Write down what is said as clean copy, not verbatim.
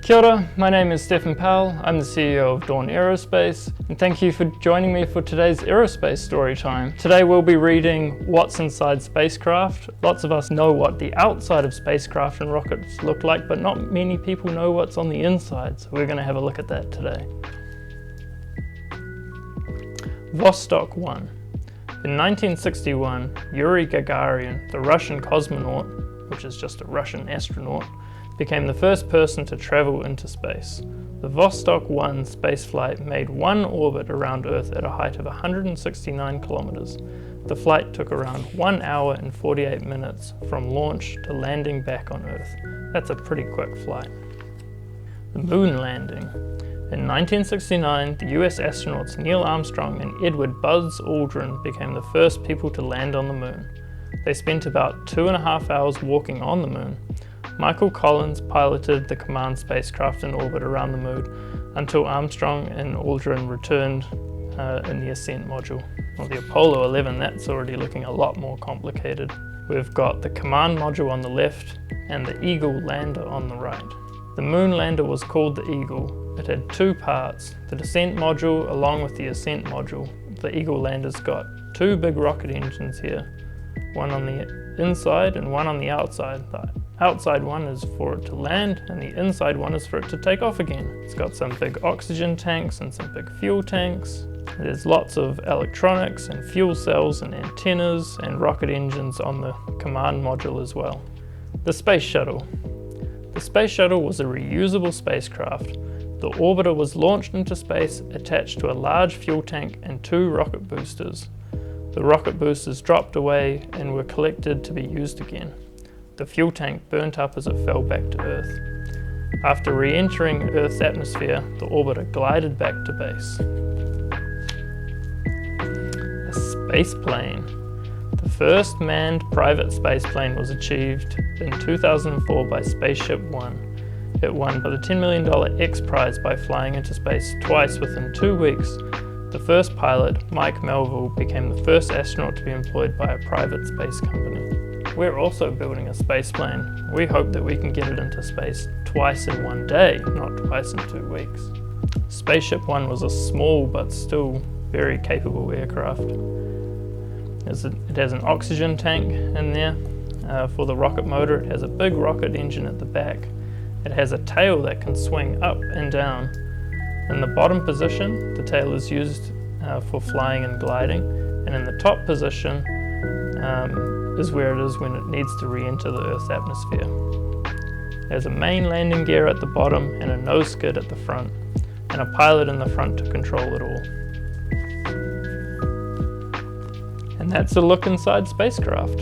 Kia ora, my name is Stefan. I'm the CEO of Dawn Aerospace, and thank you for joining me for today's aerospace story time. Today we'll be reading What's Inside Spacecraft. Lots of us know what the outside of spacecraft and rockets look like, but not many people know what's on the inside, so we're going to have a look at that today. Vostok 1. In 1961, Yuri Gagarin, the Russian cosmonaut, which is just a Russian astronaut, became the first person to travel into space. The Vostok 1 spaceflight made one orbit around Earth at a height of 169 kilometers. The flight took around 1 hour and 48 minutes from launch to landing back on Earth. That's a pretty quick flight. The moon landing. In 1969, the US astronauts Neil Armstrong and Edward Buzz Aldrin became the first people to land on the moon. They spent about 2.5 hours walking on the moon. Michael Collins piloted the command spacecraft in orbit around the moon until Armstrong and Aldrin returned in the ascent module. Well, the Apollo 11, that's already looking a lot more complicated. We've got the command module on the left and the Eagle lander on the right. The moon lander was called the Eagle. It had two parts, the descent module along with the ascent module. The Eagle lander's got two big rocket engines here, one on the inside and one on the outside. The outside one is for it to land and the inside one is for it to take off again. It's got some big oxygen tanks and some big fuel tanks. There's lots of electronics and fuel cells and antennas and rocket engines on the command module as well. The Space Shuttle. The Space Shuttle was a reusable spacecraft. The orbiter was launched into space attached to a large fuel tank and two rocket boosters. The rocket boosters dropped away and were collected to be used again. The fuel tank burnt up as it fell back to Earth. After re-entering Earth's atmosphere, the orbiter glided back to base. A spaceplane. The first manned private spaceplane was achieved in 2004 by Spaceship One. It won the $10 million X Prize by flying into space twice within 2 weeks. The first pilot, Mike Melville, became the first astronaut to be employed by a private space company. We're also building a spaceplane. We hope that we can get it into space twice in one day, not twice in 2 weeks. Spaceship One was a small but still very capable aircraft. It has an oxygen tank in there for the rocket motor. It has a big rocket engine at the back. It has a tail that can swing up and down. In the bottom position, the tail is used for flying and gliding, and in the top position is where it is when it needs to re-enter the Earth's atmosphere. There's a main landing gear at the bottom and a nose skid at the front, and a pilot in the front to control it all. And that's a look inside spacecraft.